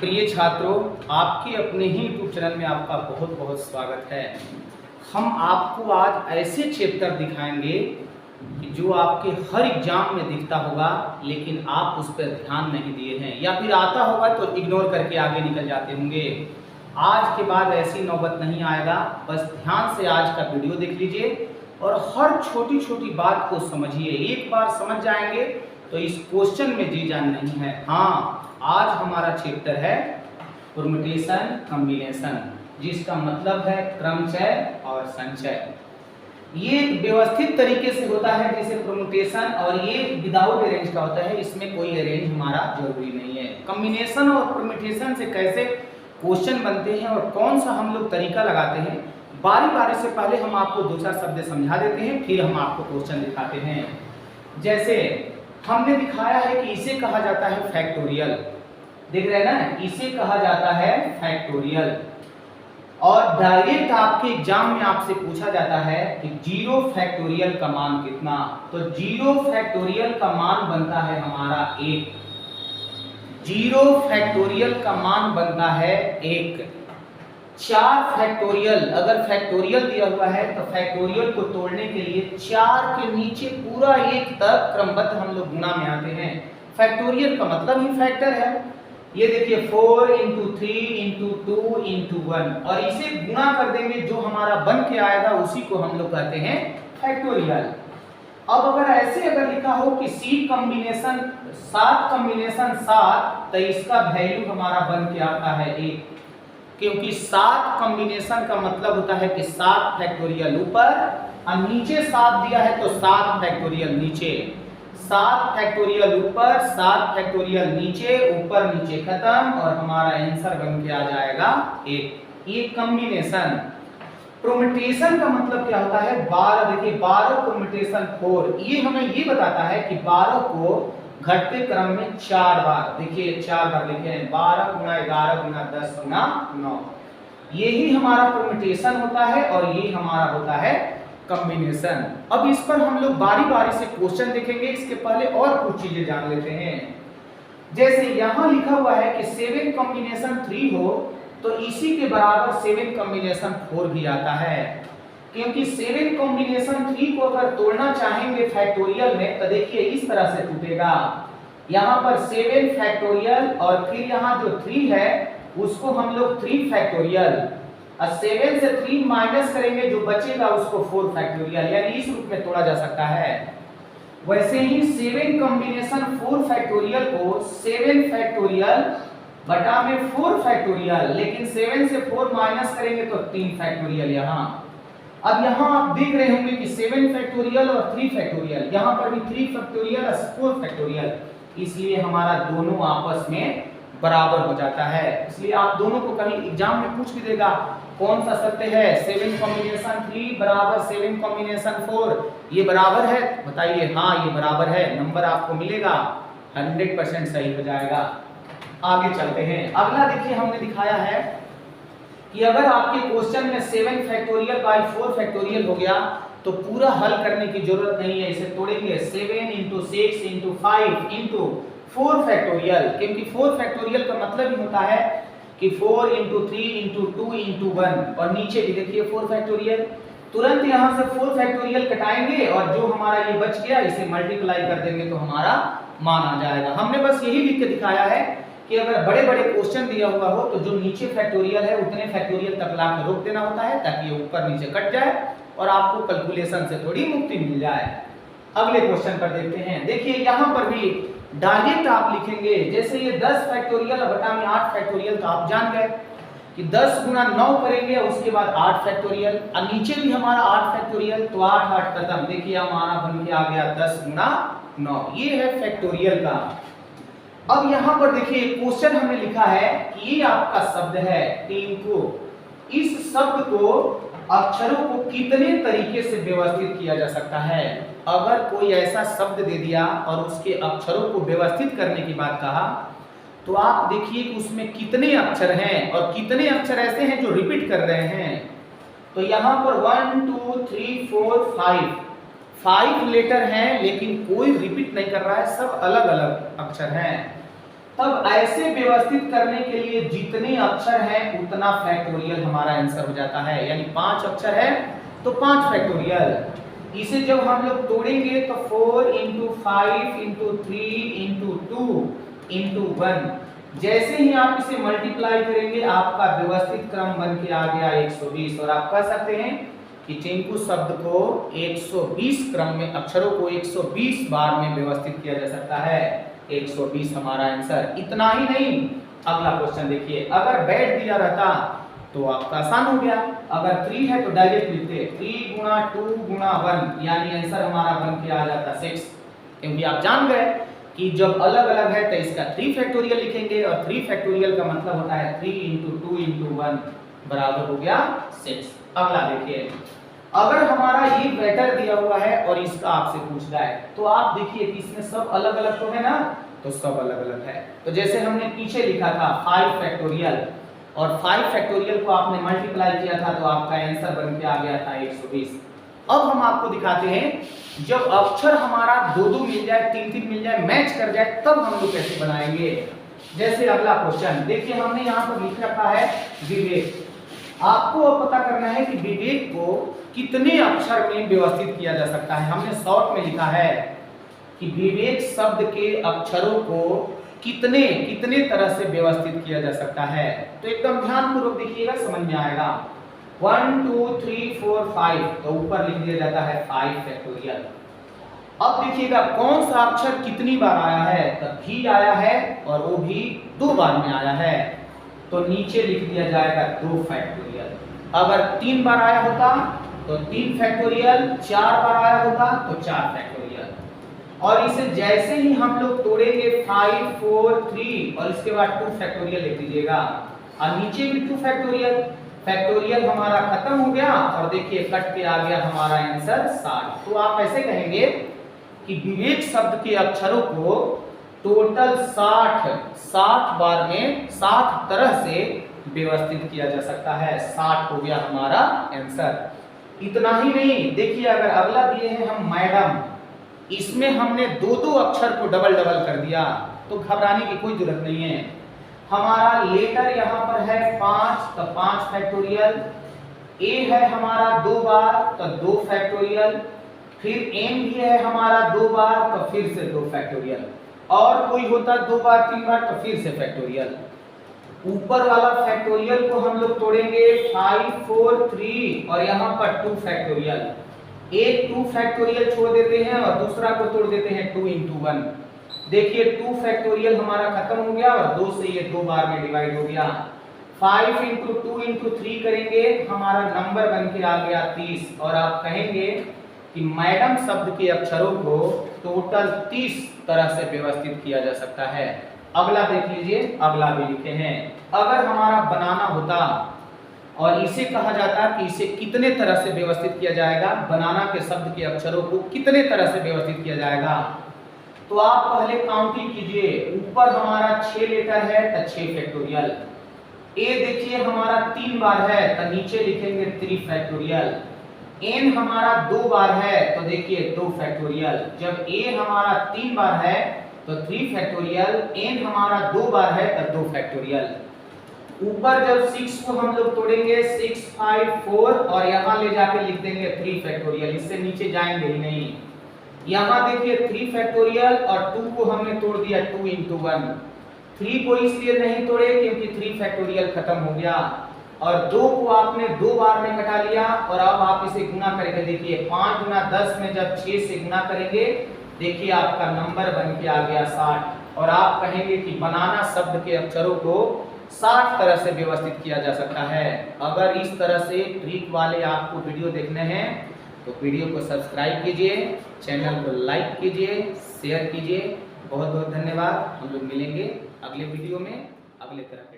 प्रिय छात्रों, आपके अपने ही यूट्यूब चैनल में आपका बहुत बहुत स्वागत है। हम आपको आज ऐसे चैप्टर दिखाएंगे कि जो आपके हर एग्जाम में दिखता होगा, लेकिन आप उस पर ध्यान नहीं दिए हैं, या फिर आता होगा तो इग्नोर करके आगे निकल जाते होंगे। आज के बाद ऐसी नौबत नहीं आएगा। बस ध्यान से आज का वीडियो देख लीजिए और हर छोटी छोटी बात को समझिए। एक बार समझ जाएंगे तो इस क्वेश्चन में जी जान नहीं है। हाँ, आज हमारा चैप्टर है परम्यूटेशन कॉम्बिनेशन, जिसका मतलब है क्रमचय और संचय। ये व्यवस्थित तरीके से होता है जैसे परम्यूटेशन, और ये विदाउट अरेंज का होता है, इसमें कोई अरेंज हमारा जरूरी नहीं है। कॉम्बिनेशन और परम्यूटेशन से कैसे क्वेश्चन बनते हैं और कौन सा हम लोग तरीका लगाते हैं, बारी बारी से पहले हम आपको दो चार शब्द समझा देते हैं, फिर हम आपको क्वेश्चन दिखाते हैं। जैसे हमने दिखाया है कि इसे कहा जाता है फैक्टोरियल, देख रहे हैं ना, इसे कहा जाता है फैक्टोरियल। और डायरेक्ट आपके एग्जाम में आपसे पूछा जाता है कि 0 फैक्टोरियल का मान कितना, तो 0 फैक्टोरियल का मान बनता है हमारा 1। 0 फैक्टोरियल का मान बनता है 1। 4 फैक्टोरियल, अगर फैक्टोरियल दिया हुआ है तो फैक्टोरियल को तोड़ने के लिए 4 के नीचे पूरा 1 तक क्रमबद्ध हम लोग गुना में आते हैं। फैक्टोरियल का मतलब ही फैक्टर है। ये देखिए 4 × 3 × 2 × 1, और इसे गुना कर देंगे, जो हमारा बन के आएगा उसी को हम लोग कहते हैं फैक्टोरियल। अब अगर लिखा हो कि C कॉम्बिनेशन 7 कॉम्बिनेशन 7, तो इसका वैल्यू हमारा बन के आता है 1, क्योंकि 7 कॉम्बिनेशन का मतलब होता है कि 7 फैक्टोरियल ऊपर और नीचे 7 दिया है तो 7 फैक्टोरियल नीचे, 7 फैक्टोरियल ऊपर 7 फैक्टोरियल नीचे, ऊपर नीचे खत्म, और हमारा आंसर बन के आ जाएगा 1। ये कॉम्बिनेशन। परम्यूटेशन का मतलब क्या होता है? 12। देखिए 12 परम्यूटेशन 4, ये हमें ये बताता है कि 12 को घटते क्रम में 4 बार, देखिए 4 बार लिखे हैं, 12 × 11 × 10 × 9। यही हमारा परम्यूटेशन होता है और ये हमारा होता है कॉम्बिनेशन। अब इस पर हम लोग बारी बारी से क्वेश्चन देखेंगे। इसके पहले और कुछ चीजें जान लेते हैं। जैसे यहाँ लिखा हुआ है कि 7 कॉम्बिनेशन 3 हो, तो इसी के बराबर 7 कॉम्बिनेशन 4 भी आता है, क्योंकि 7 कॉम्बिनेशन 3 को अगर तोड़ना चाहेंगे फैक्टोरियल में तो देखिए इस तरह से टूटेगा। यहाँ पर 7 फैक्टोरियल और फिर यहाँ जो 3 है उसको हम लोग 3 फैक्टोरियल, और 7 से 3 माइनस करेंगे, जो बचेगा उसको 4 फैक्टोरियल, यानी इस रूप में तोड़ा जा सकता है। वैसे ही 7 कॉम्बिनेशन 4 फैक्टोरियल को 7 फैक्टोरियल बटा में 4 फैक्टोरियल, लेकिन 7 से 4 माइनस करेंगे तो 3 फैक्टोरियल यहाँ। अब यहाँ आप देख रहे होंगे कि 7 फैक्टोरियल और 3 फैक्टोरियल, यहाँ पर भी 3 फैक्टोरियल और 4 फैक्टोरियल, इसलिए हमारा दोनों आपस में बराबर हो जाता है। इसलिए आप दोनों को कहीं एग्जाम में पूछ भी देगा कौन सा सत्य है, 7 कॉम्बिनेशन 3 बराबर 7 कॉम्बिनेशन 4, ये बराबर है? बताइए हाँ ये बराबर है, नंबर आपको मिलेगा, 100% सही हो जाएगा। आगे चलते हैं। अगला देखिए हमने दिखाया है कि अगर आपके क्वेश्चन में 7 फैक्टोरियल बाय 4 फैक्टोरियल हो गया तो पूरा हल करने की जरूरत नहीं है, इसे तोड़ेंगे 7 × 6 × 5 × 4 फैक्टोरियल, क्योंकि 4 फैक्टोरियल का मतलब ही होता है कि 4 × 3 × 2 × 1, और नीचे भी देखिए 4 फैक्टोरियल। तुरंत यहाँ से 4 फैक्टोरियल कटाएंगे और जो हमारा ये बच गया इसे मल्टीप्लाई कर देंगे तो हमारा मान आ जाएगा। हमने बस यही लिख के दिखाया है कि अगर बड़े बड़े क्वेश्चन दिया हुआ हो तो जो नीचे फैक्टोरियल है उतने फैक्टोरियल तक ला के रोक देना होता है, ताकि ये ऊपर नीचे कट जाए और आपको कैलकुलेशन से थोड़ी मुक्ति मिल जाए। अगले क्वेश्चन पर देखते हैं। देखिए यहाँ पर भी डायरेक्ट आप लिखेंगे, जैसे ये 10 फैक्टोरियल बटा में 8 फैक्टोरियल, तो आप जान गए कि 10 × 9 करेंगे, उसके बाद 8 फैक्टोरियल, और नीचे भी हमारा 8 फैक्टोरियल, तो 8 8 खत्म। देखिए हमारा बन के आ गया 10 × 9, ये है फैक्टोरियल का। अब यहाँ पर देखिए क्वेश्चन हमने लिखा है कि ये आपका शब्द है 3 को, इस शब्द को अक्षरों को कितने तरीके से व्यवस्थित किया जा सकता है? अगर कोई ऐसा शब्द दे दिया और उसके अक्षरों को व्यवस्थित करने की बात कहा, तो आप देखिए कि उसमें कितने अक्षर हैं और कितने अक्षर ऐसे हैं जो रिपीट कर रहे हैं। तो यहाँ पर 1 2 3 4 5 लेटर हैं, लेकिन कोई रिपीट नहीं कर रहा है, सब अलग अलग अक्षर हैं। तब ऐसे व्यवस्थित करने के लिए जितने अक्षर हैं उतना फैक्टोरियल हमारा आंसर हो जाता है। यानी 5 अक्षर है तो 5 फैक्टोरियल। इसे जब हम लोग तोड़ेंगे तो 4 × 5 × 3 × 2 × 1, जैसे ही आप इसे मल्टीप्लाई करेंगे आपका व्यवस्थित क्रम बन के आ गया 120। और आप कह सकते हैं कि टिंकू शब्द को 120 क्रम में, अक्षरों को 120 बार में व्यवस्थित किया जा सकता है। 120 हमारा आंसर। इतना ही नहीं, अगला क्वेश्चन देखिए। अगर बैठ दिया रहता तो आपका आसान हो गया। अगर 3 है तो डायरेक्ट लिखते 3 × 2 × 1, यानी आंसर हमारा बन के आ जाता 6। क्योंकि आप जान गए कि जब अलग अलग है तो इसका 3 फैक्टोरियल लिखेंगे, और 3 फैक्टोरियल का मतलब होता है 3 × 2 × 1 बराबर हो गया 6। अगला देखिए, अगर हमारा ये वेक्टर दिया हुआ है और इसका आपसे पूछ रहा है तो आप देखिए कि इसमें सब अलग अलग तो है ना, तो सब अलग अलग है। तो जैसे हमने पीछे लिखा था 5 फैक्टोरियल, और 5 फैक्टोरियल को आपने मल्टीप्लाई किया था तो आपका आंसर बन के आ गया था 120। अब हम आपको दिखाते हैं जब अक्षर हमारा 2-2 मिल जाए, 3-3 मिल जाए, मैच कर जाए, तब हम लोग कैसे बनाएंगे। जैसे अगला क्वेश्चन देखिए, हमने यहाँ पर लिख रखा है विवेक। आपको अब पता करना है कि विवेक को कितने अक्षर में व्यवस्थित किया जा सकता है। हमने शॉर्ट में लिखा है कि विवेक शब्द के अक्षरों को कितने तरह से व्यवस्थित किया जा सकता है। तो एकदम ध्यानपूर्वक देखिएगा, समझ में आएगा। 1 2 3 4 5, तो ऊपर लिख दिया जाता है 5 फैक्टोरियल। अब देखिएगा कौन सा अक्षर कितनी बार आया है, तो भी आया है और वो भी 2 बार में आया है, तो नीचे लिख दिया जाएगा 2 फैक्टोरियल। अगर 3 बार आया होता तो 3 फैक्टोरियल, 4 बार आया होता तो 4 फैक्टोरियल। और इसे जैसे ही हम लोग तोड़ेंगे 5 4 3 और इसके बाद 2 फैक्टोरियल लिख दीजिएगा, और नीचे भी 2 फैक्टोरियल। फैक्टोरियल हमारा खत्म हो गया और देखिए कट के आ गया हमारा आंसर 60। तो आप ऐसे कहेंगे कि विवेक शब्द के अक्षरों को टोटल 60 बार में 60 तरह से व्यवस्थित किया जा सकता है। 60 हो गया हमारा आंसर। इतना ही नहीं, देखिए अगर अगला दिए हैं हम मैडम, इसमें हमने 2-2 अक्षर को डबल कर दिया, तो घबराने की कोई जरूरत नहीं है। हमारा लेटर यहाँ पर है 5, तो 5 फैक्टोरियल। ए है हमारा 2 बार, तो 2 फैक्टोरियल। फिर एम भी है हमारा 2 बार, तो फिर से 2 फैक्टोरियल। और कोई होता 2 बार 3 बार तो फिर से फैक्टोरियल। ऊपर वाला फैक्टोरियल को हम लोग तोड़ेंगे 5 4 3 और यहाँ पर 2 फैक्टोरियल। एक 2 फैक्टोरियल छोड़ देते हैं और दूसरा को तोड़ देते हैं 2 × 1। देखिए 2 फैक्टोरियल हमारा खत्म हो गया और 2 से ये 2 बार में डिवाइड हो गया। 5 × 2 × 3 करेंगे, हमारा नंबर बन के आ गया 30। और आप कहेंगे कि मैडम शब्द के अक्षरों को टोटल 30 तरह से व्यवस्थित किया जा सकता है। अगला देख लीजिए, अगला भी लिखे हैं। अगर हमारा बनाना होता और इसे कहा जाता कि इसे कितने तरह से व्यवस्थित किया जाएगा, बनाना के शब्द के अक्षरों को कितने तरह से व्यवस्थित किया जाएगा, तो आप पहले काउंटिंग कीजिए। ऊपर हमारा 6 लेटर है तो 6 फैक्टोरियल। ए देखिए हमारा 3 बार है तो नीचे लिखेंगे 3 फैक्टोरियल। एन हमारा 2 बार है तो देखिए 2 फैक्टोरियल। जब ए हमारा 3 बार है तो 3 फैक्टोरियल, एन हमारा 2 बार है तो 2 फैक्टोरियल। ऊपर जब 6 को हम लोग तोड़ेंगे 6 5 4 और यहाँ ले जाके लिख देंगे 3 फैक्टोरियल, इससे नीचे जाएंगे ही नहीं। यहाँ देखिए 3 फैक्टोरियल और 2 को हमने तोड़ दिया 2 × 1। 3 को इसलिए नहीं तोड़े क्योंकि 3 फैक्टोरियल खत्म हो गया, और 2 को आपने 2 बार में घटा लिया। और अब आप इसे गुना करके देखिए 5 × 10 में जब 6 से गुना करेंगे, देखिए आपका नंबर बन के आ गया 60। और आप कहेंगे कि बनाना शब्द के अक्षरों को 60 तरह से व्यवस्थित किया जा सकता है। अगर इस तरह से ट्रिक वाले आपको वीडियो देखने हैं तो वीडियो को सब्सक्राइब कीजिए, चैनल को लाइक कीजिए, शेयर कीजिए। बहुत बहुत धन्यवाद। हम लोग मिलेंगे अगले वीडियो में अगले तरह